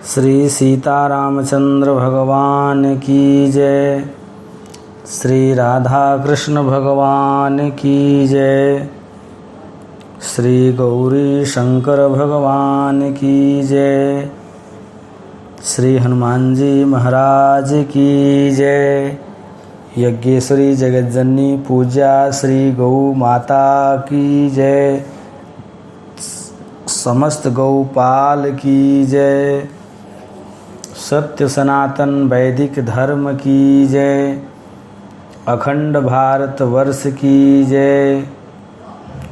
श्री सीतारामचंद्र भगवान की जय। श्री राधा कृष्ण भगवान की जय। श्री गौरी शंकर भगवान की जय। श्री हनुमान जी महाराज की जय। यज्ञेश्वरी जगज्जननी पूज्या श्री गौ माता की जय। समस्त गौपाल की जय। सत्य सनातन वैदिक धर्म की जय। अखंड भारत वर्ष की जय।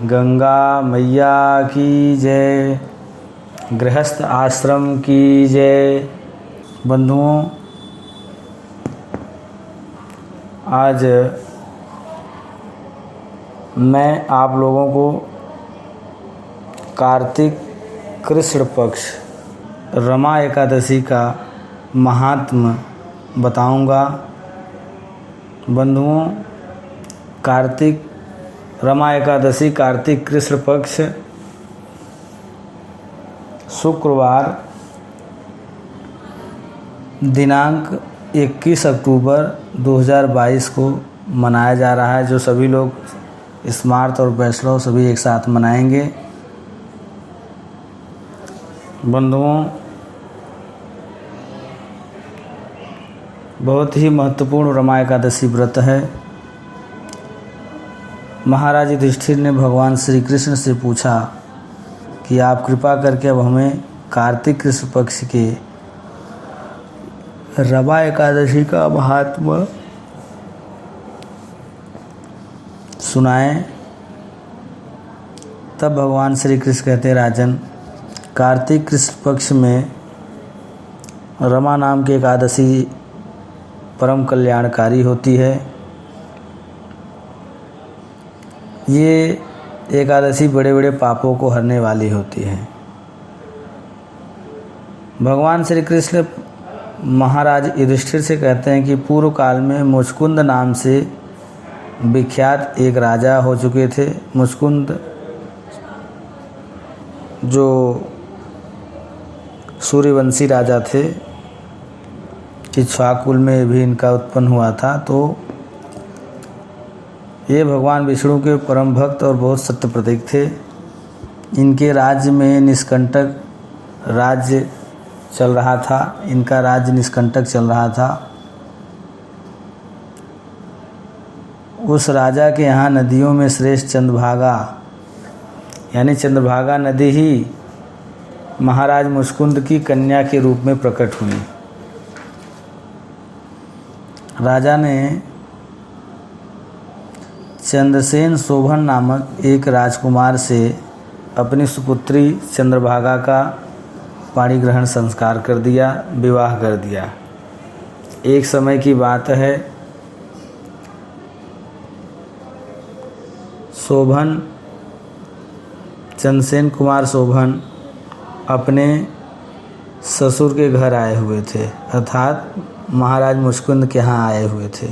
गंगा मैया की जय। गृहस्थ आश्रम की जय। बंधुओं, आज मैं आप लोगों को कार्तिक कृष्ण पक्ष रमा एकादशी का महात्म्य बताऊंगा। बंधुओं, कार्तिक रमा एकादशी कार्तिक कृष्ण पक्ष शुक्रवार दिनांक 21 अक्टूबर 2022 को मनाया जा रहा है, जो सभी लोग स्मार्त और वैष्णव सभी एक साथ मनाएंगे। बंधुओं, बहुत ही महत्वपूर्ण रमा एकादशी व्रत है। महाराज युधिष्ठिर ने भगवान श्री कृष्ण से पूछा कि आप कृपा करके अब हमें कार्तिक कृष्ण पक्ष के रमा एकादशी का महात्म्य सुनाएं। तब भगवान श्री कृष्ण कहते हैं, राजन, कार्तिक कृष्ण पक्ष में रमा नाम की एकादशी परम कल्याणकारी होती है। ये एकादशी बड़े बड़े पापों को हरने वाली होती है। भगवान श्री कृष्ण महाराज युधिष्ठिर से कहते हैं कि पूर्व काल में मुचकुंद नाम से विख्यात एक राजा हो चुके थे। मुचकुंद जो सूर्यवंशी राजा थे, इक्ष्वाकुल में भी इनका उत्पन्न हुआ था। तो ये भगवान विष्णु के परम भक्त और बहुत सत्य प्रतीक थे। इनके राज्य में निष्कंटक राज्य चल रहा था। इनका राज्य निष्कंटक चल रहा था। उस राजा के यहाँ नदियों में श्रेष्ठ चंद्रभागा यानी चंद्रभागा नदी ही महाराज मुचकुंद की कन्या के रूप में प्रकट हुई। राजा ने चंद्रसेन शोभन नामक एक राजकुमार से अपनी सुपुत्री चंद्रभागा का पाणी ग्रहण संस्कार कर दिया, विवाह कर दिया। एक समय की बात है, शोभन चंद्रसेन कुमार शोभन अपने ससुर के घर आए हुए थे, अर्थात महाराज मुचकुंद के यहाँ आए हुए थे।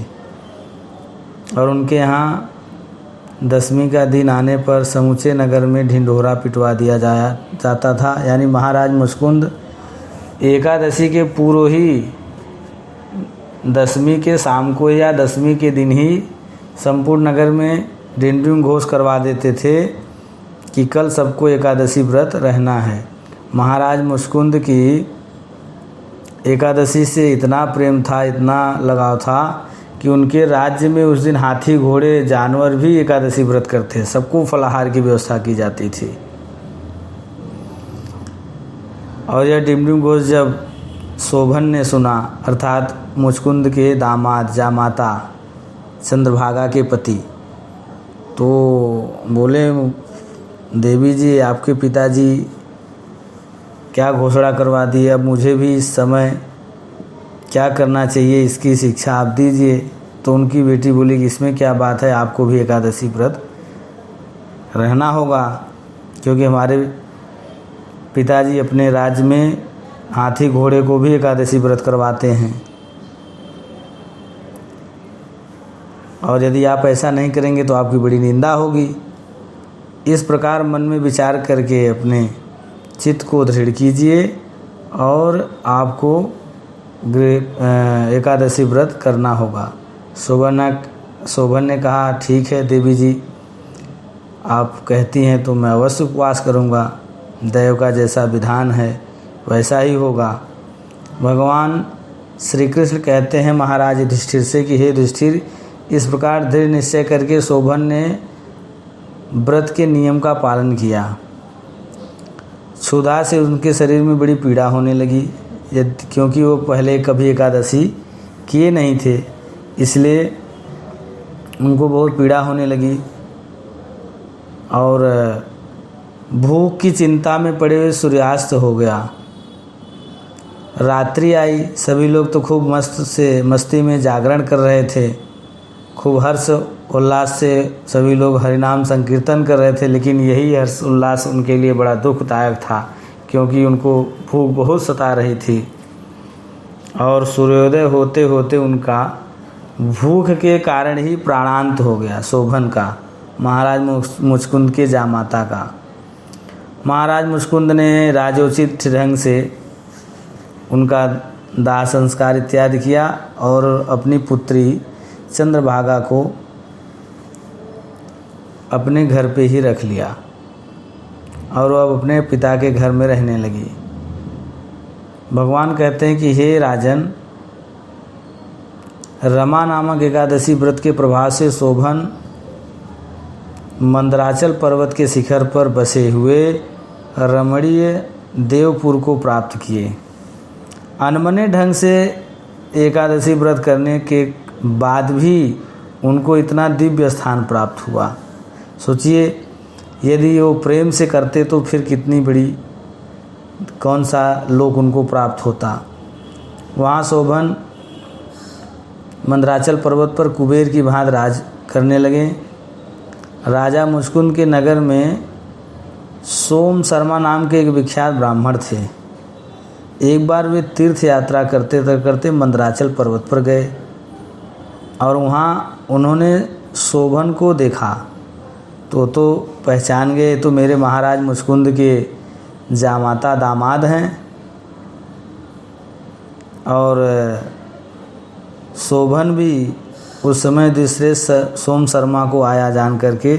और उनके यहाँ दशमी का दिन आने पर समूचे नगर में ढिंढोरा पिटवा दिया जाता था। यानी महाराज मुचकुंद एकादशी के पूर्व ही दशमी के शाम को या दशमी के दिन ही संपूर्ण नगर में ढिंढूम घोष करवा देते थे कि कल सबको एकादशी व्रत रहना है। महाराज मुचकुंद की एकादशी से इतना प्रेम था, इतना लगाव था कि उनके राज्य में उस दिन हाथी घोड़े जानवर भी एकादशी व्रत करते, सबको फलाहार की व्यवस्था की जाती थी। और यह डिमडिम घोष जब शोभन ने सुना, अर्थात मुचकुंद के दामाद जामाता चंद्रभागा के पति, तो बोले, देवी जी, आपके पिताजी क्या घोषणा करवा दी, अब मुझे भी इस समय क्या करना चाहिए, इसकी शिक्षा आप दीजिए। तो उनकी बेटी बोली कि इसमें क्या बात है, आपको भी एकादशी व्रत रहना होगा, क्योंकि हमारे पिताजी अपने राज्य में हाथी घोड़े को भी एकादशी व्रत करवाते हैं। और यदि आप ऐसा नहीं करेंगे तो आपकी बड़ी निंदा होगी। इस प्रकार मन में विचार करके अपने चित्त को दृढ़ कीजिए और आपको एकादशी व्रत करना होगा। शोभन ने कहा ठीक है देवी जी, आप कहती हैं तो मैं अवश्य उपवास करूँगा, दैव का जैसा विधान है वैसा ही होगा। भगवान श्री कृष्ण कहते हैं महाराज युधिष्ठिर से कि हे युधिष्ठिर, इस प्रकार दृढ़ निश्चय करके शोभन ने व्रत के नियम का पालन किया। क्षुधा से उनके शरीर में बड़ी पीड़ा होने लगी, क्योंकि वो पहले कभी एकादशी किए नहीं थे, इसलिए उनको बहुत पीड़ा होने लगी और भूख की चिंता में पड़े हुए सूर्यास्त हो गया। रात्रि आई, सभी लोग तो खूब मस्ती में जागरण कर रहे थे, खूब हर्ष उल्लास से सभी लोग हरिनाम संकीर्तन कर रहे थे, लेकिन यही हर्ष उल्लास उनके लिए बड़ा दुखदायक था, क्योंकि उनको भूख बहुत सता रही थी और सूर्योदय होते होते उनका भूख के कारण ही प्राणांत हो गया। शोभन का, महाराज मुचकुंद के जामाता का। महाराज मुचकुंद ने राजोचित ढंग से उनका दाह संस्कार इत्यादि किया और अपनी पुत्री चंद्रभागा को अपने घर पे ही रख लिया और वह अब अपने पिता के घर में रहने लगी। भगवान कहते हैं कि हे राजन, रमा नामक एकादशी व्रत के प्रभाव से शोभन मंदराचल पर्वत के शिखर पर बसे हुए रमणीय देवपुर को प्राप्त किए। अनमने ढंग से एकादशी व्रत करने के बाद भी उनको इतना दिव्य स्थान प्राप्त हुआ। सोचिए, यदि वो प्रेम से करते तो फिर कितनी बड़ी कौन सा लोक उनको प्राप्त होता। वहाँ शोभन मंदराचल पर्वत पर कुबेर की भांति राज करने लगे। राजा मुचकुंद के नगर में सोम शर्मा नाम के एक विख्यात ब्राह्मण थे। एक बार वे तीर्थ यात्रा करते करते मंदराचल पर्वत पर गए और वहाँ उन्होंने शोभन को देखा तो पहचान गए, तो मेरे महाराज मुचकुंद के जामाता दामाद हैं। और शोभन भी उस समय दूसरे सोम शर्मा को आया जान करके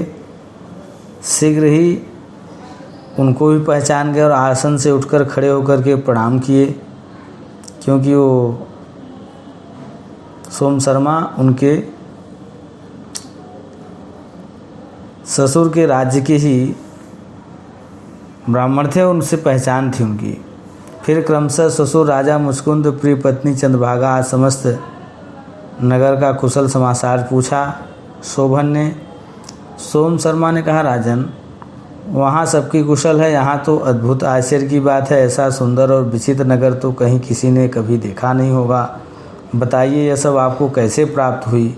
शीघ्र ही उनको भी पहचान गए और आसन से उठकर खड़े होकर के प्रणाम किए, क्योंकि वो सोम शर्मा उनके ससुर के राज्य के ही ब्राह्मण थे, उनसे पहचान थी उनकी। फिर क्रमशः ससुर राजा मुचकुंद, प्रिय पत्नी चंद्रभागा आज समस्त नगर का कुशल समाचार पूछा। शोभन ने, सोम शर्मा ने कहा, राजन वहाँ सबकी कुशल है, यहाँ तो अद्भुत आश्चर्य की बात है, ऐसा सुंदर और विचित्र नगर तो कहीं किसी ने कभी देखा नहीं होगा। बताइए यह सब आपको कैसे प्राप्त हुई।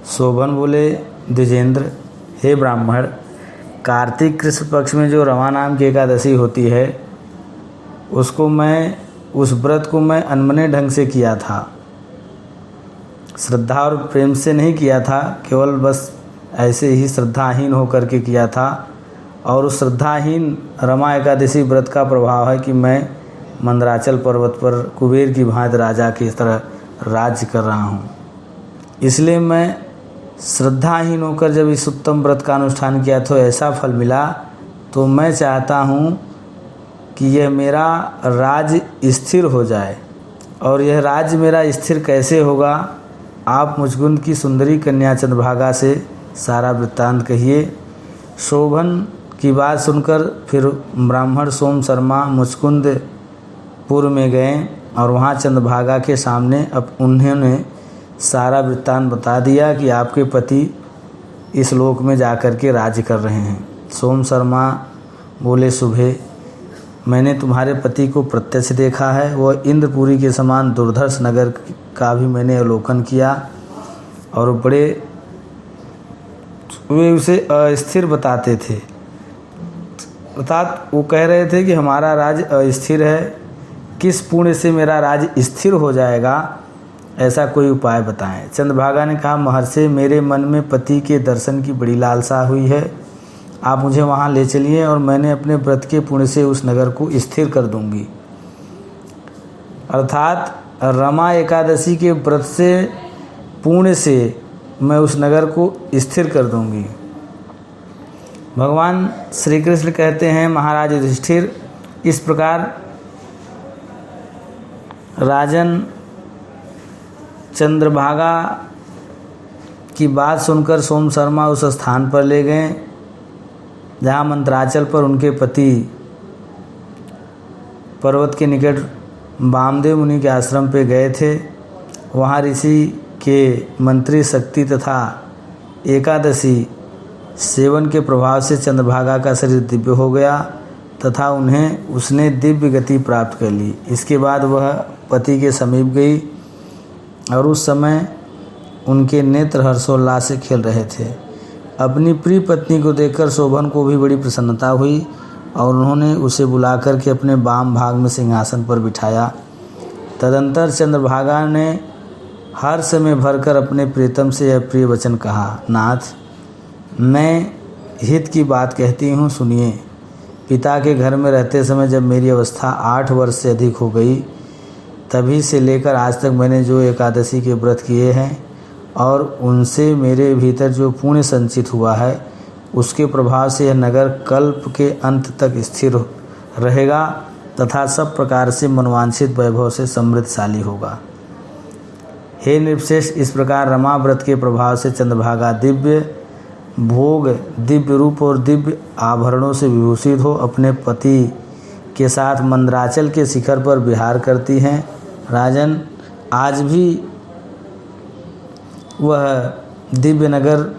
शोभन बोले, द्विजेंद्र, हे ब्राह्मण, कार्तिक कृष्ण पक्ष में जो रमा नाम की एकादशी होती है उस व्रत को मैं अनमने ढंग से किया था, श्रद्धा और प्रेम से नहीं किया था, केवल बस ऐसे ही श्रद्धाहीन होकर के किया था। और उस श्रद्धाहीन रमा एकादशी व्रत का प्रभाव है कि मैं मंदराचल पर्वत पर कुबेर की भांति राजा की तरह राज्य कर रहा हूँ। इसलिए मैं श्रद्धाहीन होकर जब इस उत्तम व्रत का अनुष्ठान किया तो ऐसा फल मिला। तो मैं चाहता हूँ कि यह मेरा राज्य स्थिर हो जाए। और यह राज्य मेरा स्थिर कैसे होगा, आप मुचकुंद की सुंदरी कन्या चंद्रभागा से सारा वृत्तांत कहिए। शोभन की बात सुनकर फिर ब्राह्मण सोम शर्मा मुचकुंदपुर में गए और वहाँ चंद्रभागा के सामने अब उन्होंने सारा वृत्तांत बता दिया कि आपके पति इस लोक में जाकर के राज्य कर रहे हैं। सोम शर्मा बोले, सुबह मैंने तुम्हारे पति को प्रत्यक्ष देखा है, वह इंद्रपुरी के समान दुर्धर्ष नगर का भी मैंने अवलोकन किया और बड़े वे उसे अस्थिर बताते थे। अर्थात वो कह रहे थे कि हमारा राज्य अस्थिर है, किस पुण्य से मेरा राज्य स्थिर हो जाएगा, ऐसा कोई उपाय बताएं। चंद्रभागा ने कहा, महर्षि, मेरे मन में पति के दर्शन की बड़ी लालसा हुई है, आप मुझे वहाँ ले चलिए और मैंने अपने व्रत के पुण्य से उस नगर को स्थिर कर दूंगी। अर्थात रमा एकादशी के व्रत से पुण्य से मैं उस नगर को स्थिर कर दूंगी। भगवान श्री कृष्ण कहते हैं, महाराज युधिष्ठिर, इस प्रकार राजन चंद्रभागा की बात सुनकर सोम शर्मा उस स्थान पर ले गए जहाँ मंत्राचल पर उनके पति पर्वत के निकट वामदेव मुनि के आश्रम पे गए थे। वहाँ ऋषि के मंत्री शक्ति तथा एकादशी सेवन के प्रभाव से चंद्रभागा का शरीर दिव्य हो गया तथा उसने दिव्य गति प्राप्त कर ली। इसके बाद वह पति के समीप गई और उस समय उनके नेत्र हर्षोल्लास से खेल रहे थे। अपनी प्रिय पत्नी को देखकर शोभन को भी बड़ी प्रसन्नता हुई और उन्होंने उसे बुलाकर के अपने वाम भाग में सिंहासन पर बिठाया। तदंतर चंद्रभागा ने हर्ष में भरकर अपने प्रीतम से यह प्रिय वचन कहा, नाथ, मैं हित की बात कहती हूँ, सुनिए। पिता के घर में रहते समय जब मेरी अवस्था 8 वर्ष से अधिक हो गई, तभी से लेकर आज तक मैंने जो एकादशी के व्रत किए हैं और उनसे मेरे भीतर जो पुण्य संचित हुआ है, उसके प्रभाव से यह नगर कल्प के अंत तक स्थिर रहेगा तथा सब प्रकार से मनवांछित वैभव से समृद्धशाली होगा। हे नृपश्रेष्ठ, इस प्रकार रमा व्रत के प्रभाव से चंद्रभागा दिव्य भोग, दिव्य रूप और दिव्य आभरणों से विभूषित हो अपने पति के साथ मंदराचल के शिखर पर विहार करती हैं। राजन, आज भी वह दिव्य नगर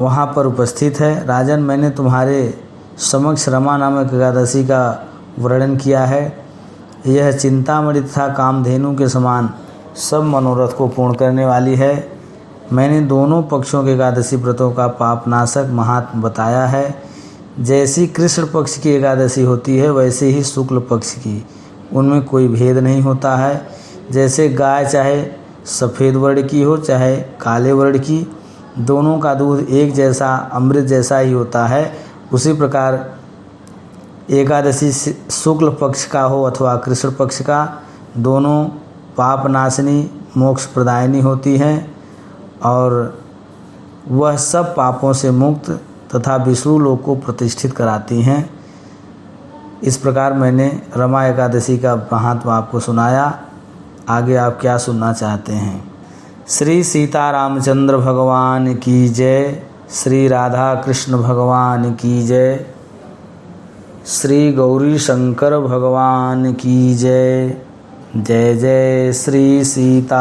वहाँ पर उपस्थित है। राजन, मैंने तुम्हारे समक्ष रमा नामक एकादशी का वर्णन किया है। यह चिंतामणि तथा कामधेनु के समान सब मनोरथ को पूर्ण करने वाली है। मैंने दोनों पक्षों के एकादशी व्रतों का पापनाशक महात्म बताया है। जैसी कृष्ण पक्ष की एकादशी होती है, वैसे ही शुक्ल पक्ष की, उनमें कोई भेद नहीं होता है। जैसे गाय चाहे सफ़ेद वर्ण की हो चाहे काले वर्ण की, दोनों का दूध एक जैसा अमृत जैसा ही होता है, उसी प्रकार एकादशी शुक्ल पक्ष का हो अथवा कृष्ण पक्ष का, दोनों पाप नाशनी मोक्ष प्रदायिनी होती हैं और वह सब पापों से मुक्त तथा विष्णु लोक को प्रतिष्ठित कराती हैं। इस प्रकार मैंने रमा एकादशी का महात्म आपको सुनाया। आगे आप क्या सुनना चाहते हैं? श्री सीता रामचंद्र भगवान की जय, श्री राधा कृष्ण भगवान की जय, श्री गौरी शंकर भगवान की जय। जय जय श्री सीताराम।